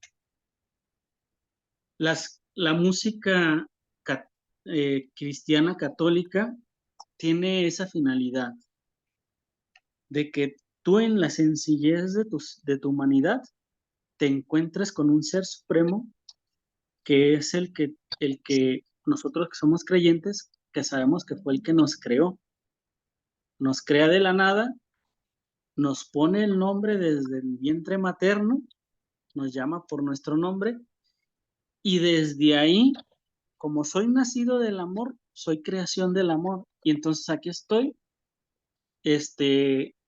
La música cristiana católica tiene esa finalidad de que tú en la sencillez de tu humanidad te encuentres con un ser supremo que es el que nosotros que somos creyentes, que sabemos que fue el que nos crea de la nada, nos pone el nombre desde el vientre materno, nos llama por nuestro nombre y desde ahí, como soy nacido del amor, soy creación del amor y entonces aquí estoy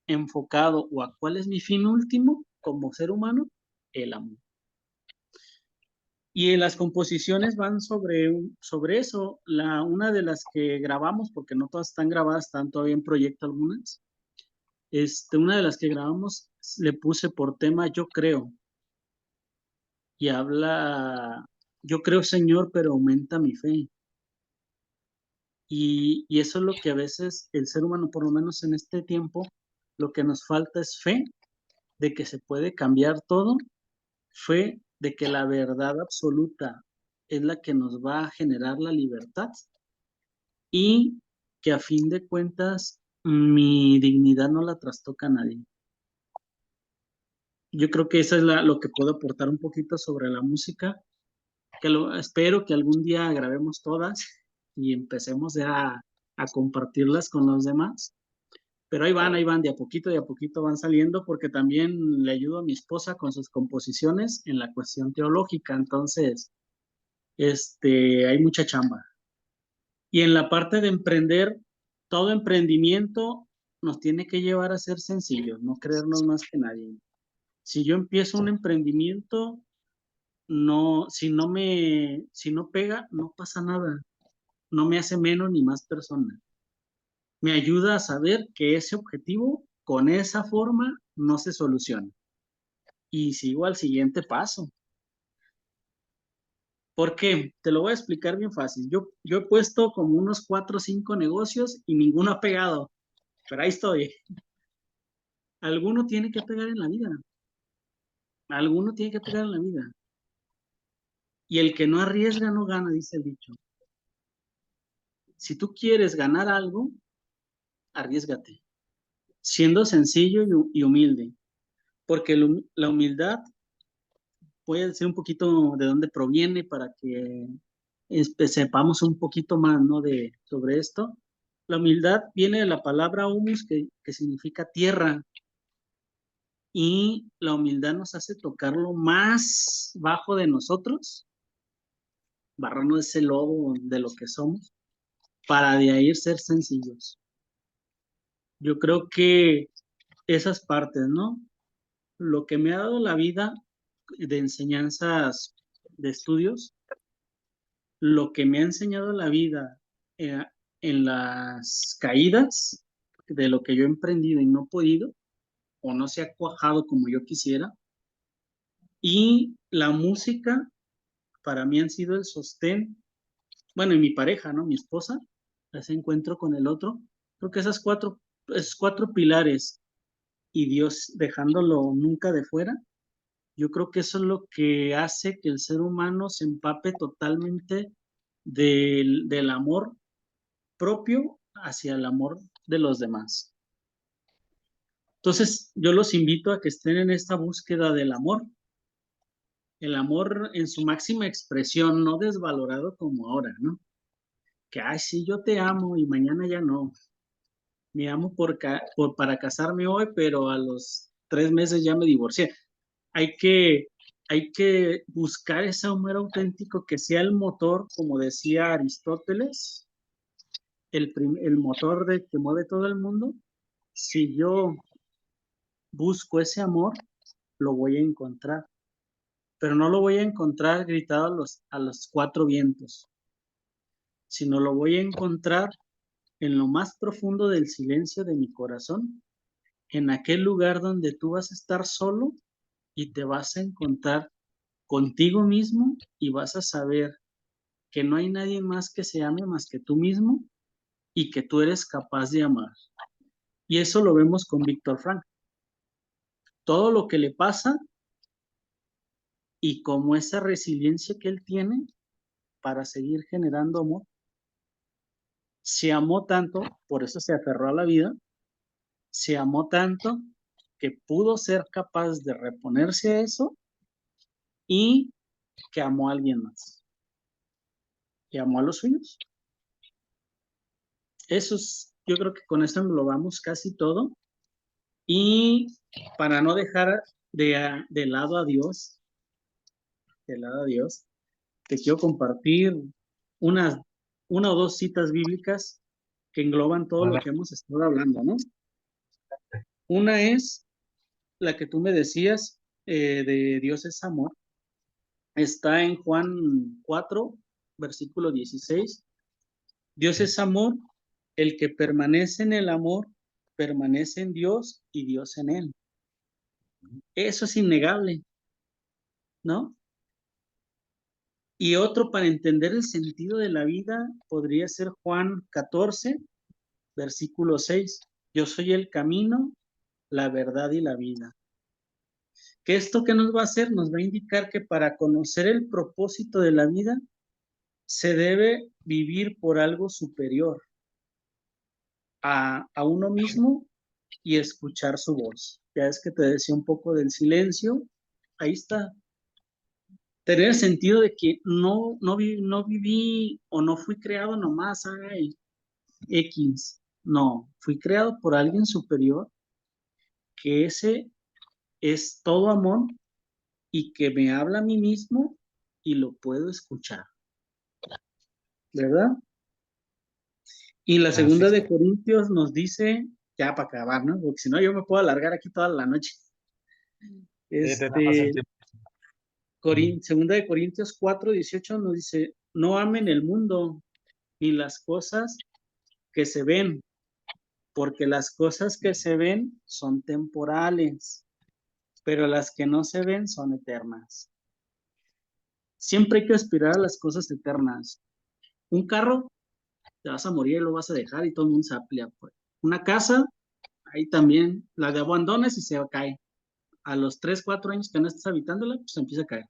enfocado o a cuál es mi fin último como ser humano, el amor. Y en las composiciones van sobre eso. Una de las que grabamos, porque no todas están grabadas, están todavía en proyecto algunas. Una de las que grabamos le puse por tema Yo creo y habla, yo creo Señor, pero aumenta mi fe. Y eso es lo que a veces el ser humano, por lo menos en este tiempo, lo que nos falta es fe de que se puede cambiar todo, fe de que la verdad absoluta es la que nos va a generar la libertad y que a fin de cuentas mi dignidad no la trastoca a nadie. Yo creo que eso es lo que puedo aportar un poquito sobre la música, que espero que algún día grabemos todas y empecemos ya a compartirlas con los demás. Pero ahí van, de a poquito van saliendo, porque también le ayudo a mi esposa con sus composiciones en la cuestión teológica, entonces, hay mucha chamba. Y en la parte de emprender, todo emprendimiento nos tiene que llevar a ser sencillos, no creernos más que nadie. Si yo empiezo un emprendimiento, no, si no pega, no pasa nada, no me hace menos ni más persona. Me ayuda a saber que ese objetivo, con esa forma, no se soluciona. Y sigo al siguiente paso. ¿Por qué? Te lo voy a explicar bien fácil. Yo he puesto como unos 4 o 5 negocios y ninguno ha pegado, pero ahí estoy. Alguno tiene que pegar en la vida. Alguno tiene que pegar en la vida. Y el que no arriesga no gana, dice el dicho. Si tú quieres ganar algo, arriesgate, siendo sencillo y humilde, porque la humildad puede ser un poquito de dónde proviene para que sepamos un poquito más, ¿no? Sobre esto. La humildad viene de la palabra humus, que significa tierra, y la humildad nos hace tocar lo más bajo de nosotros, barrarnos ese lodo de lo que somos, para de ahí ser sencillos. Yo creo que esas partes, ¿no? Lo que me ha dado la vida de enseñanzas, de estudios, lo que me ha enseñado la vida eh, en las caídas de lo que yo he emprendido y no he podido, o no se ha cuajado como yo quisiera, y la música para mí han sido el sostén, bueno, y mi pareja, ¿no? Mi esposa, ese encuentro con el otro, creo que esos cuatro pilares y Dios dejándolo nunca de fuera, yo creo que eso es lo que hace que el ser humano se empape totalmente del amor propio hacia el amor de los demás. Entonces, yo los invito a que estén en esta búsqueda del amor, el amor en su máxima expresión, no desvalorado como ahora, ¿no? Que, ay, sí, yo te amo y mañana ya no. Me amo para casarme hoy, pero a los 3 meses ya me divorcié. Hay que, hay que buscar ese amor auténtico que sea el motor, como decía Aristóteles, el motor que mueve todo el mundo. Si yo busco ese amor, lo voy a encontrar, pero no lo voy a encontrar gritado a los 4 vientos, sino lo voy a encontrar en lo más profundo del silencio de mi corazón, en aquel lugar donde tú vas a estar solo y te vas a encontrar contigo mismo y vas a saber que no hay nadie más que se ame más que tú mismo y que tú eres capaz de amar. Y eso lo vemos con Víctor Frank. Todo lo que le pasa y como esa resiliencia que él tiene para seguir generando amor. Se amó tanto, por eso se aferró a la vida, se amó tanto que pudo ser capaz de reponerse a eso y que amó a alguien más. Y amó a los suyos. Eso es, yo creo que con esto englobamos casi todo. Y para no dejar de lado a Dios, de lado a Dios, te quiero compartir unas, una o dos citas bíblicas que engloban todo A lo ver, que hemos estado hablando, ¿no? Una es la que tú me decías, de Dios es amor. Está en Juan 4, versículo 16. Dios es amor, el que permanece en el amor, permanece en Dios y Dios en él. Eso es innegable, ¿no? Y otro para entender el sentido de la vida podría ser Juan 14, versículo 6. Yo soy el camino, la verdad y la vida. Que esto que nos va a hacer nos va a indicar que para conocer el propósito de la vida se debe vivir por algo superior a uno mismo y escuchar su voz. Ya es que te decía un poco del silencio, ahí está. Tener el sentido de que no viví o no fui creado nomás, ay, X. No, fui creado por alguien superior, que ese es todo amor y que me habla a mí mismo y lo puedo escuchar, ¿verdad? Y la Así segunda es. de Corintios nos dice, ya para acabar, ¿no? Porque si no yo me puedo alargar aquí toda la noche. Tenemos el Este, tiempo. Mm. Segunda de Corintios 4:18 nos dice, no amen el mundo ni las cosas que se ven, porque las cosas que se ven son temporales, pero las que no se ven son eternas. Siempre hay que aspirar a las cosas eternas. Un carro, te vas a morir, lo vas a dejar y todo el mundo se amplia. Pues. Una casa, ahí también la de abandonas y se cae. A los 3 4 años que no estás habitándola, pues empieza a caer.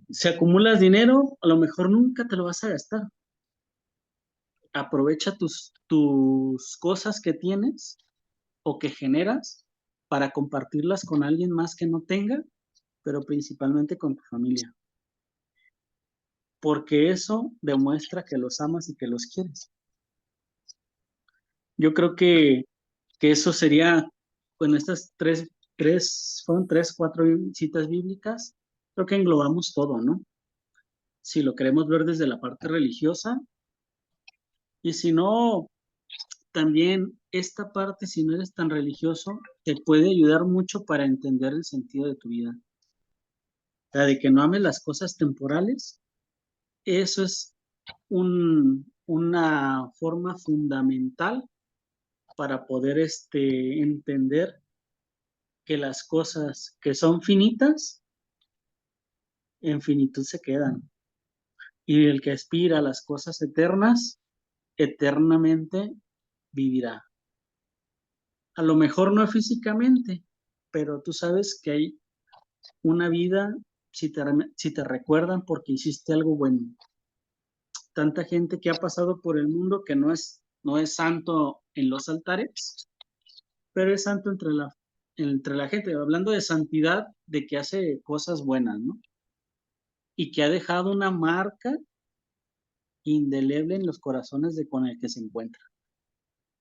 Si acumulas dinero, a lo mejor nunca te lo vas a gastar. Aprovecha tus cosas que tienes o que generas para compartirlas con alguien más que no tenga, pero principalmente con tu familia. Porque eso demuestra que los amas y que los quieres. Yo creo que eso sería, con estas fueron tres, cuatro citas bíblicas, creo que englobamos todo, ¿no? Si lo queremos ver desde la parte religiosa, y si no, también esta parte, si no eres tan religioso, te puede ayudar mucho para entender el sentido de tu vida. La de que no ames las cosas temporales, eso es una forma fundamental para poder entender que las cosas que son finitas, en finitud se quedan. Y el que aspira a las cosas eternas, eternamente vivirá. A lo mejor no físicamente, pero tú sabes que hay una vida si te recuerdan porque hiciste algo bueno. Tanta gente que ha pasado por el mundo que no es santo en los altares, pero es santo entre la gente, hablando de santidad, de que hace cosas buenas, ¿no? Y que ha dejado una marca indeleble en los corazones de con el que se encuentra.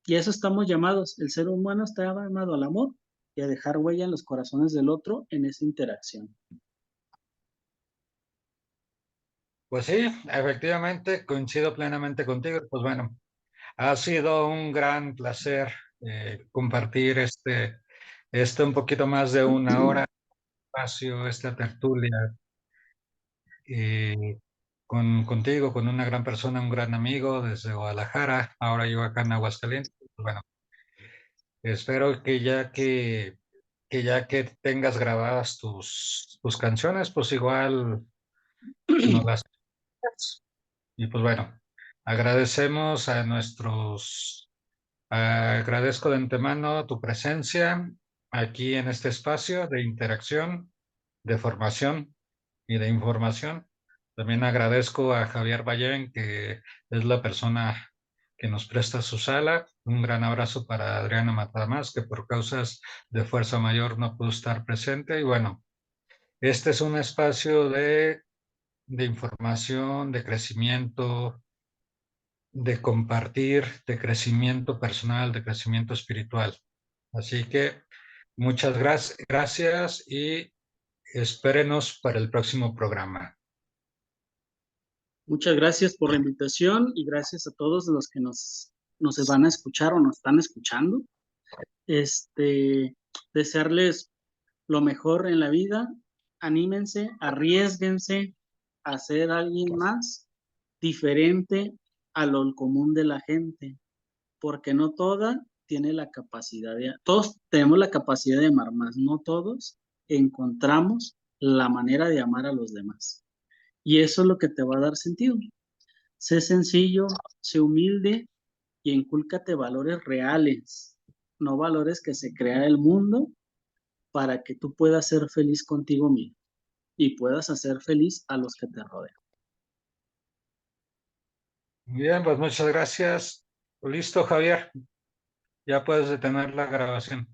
Y a eso estamos llamados. El ser humano está llamado al amor y a dejar huella en los corazones del otro en esa interacción. Pues sí, efectivamente, coincido plenamente contigo. Pues bueno, ha sido un gran placer compartir un poquito más de una hora de espacio, esta tertulia, eh, contigo, con una gran persona, un gran amigo desde Guadalajara, ahora yo acá en Aguascalientes. Pues bueno, espero que ya que tengas grabadas tus canciones, pues igual nos las... Y pues bueno, agradecemos a agradezco de antemano tu presencia aquí en este espacio de interacción, de formación y de información. También agradezco a Javier Ballén, que es la persona que nos presta su sala. Un gran abrazo para Adriana Matamas, que por causas de fuerza mayor no pudo estar presente. Y bueno, este es un espacio de información, de crecimiento, de compartir, de crecimiento personal, de crecimiento espiritual. Así que muchas gracias y espérenos para el próximo programa. Muchas gracias por la invitación y gracias a todos los que nos van a escuchar o nos están escuchando. Desearles lo mejor en la vida. Anímense, arriesguense a ser alguien más diferente a lo común de la gente, porque no toda tiene la capacidad todos tenemos la capacidad de amar más, no todos encontramos la manera de amar a los demás. Y eso es lo que te va a dar sentido. Sé sencillo, sé humilde y incúlcate valores reales, no valores que se crea el mundo para que tú puedas ser feliz contigo mismo y puedas hacer feliz a los que te rodean. Bien, pues muchas gracias. Listo, Javier. Ya puedes detener la grabación.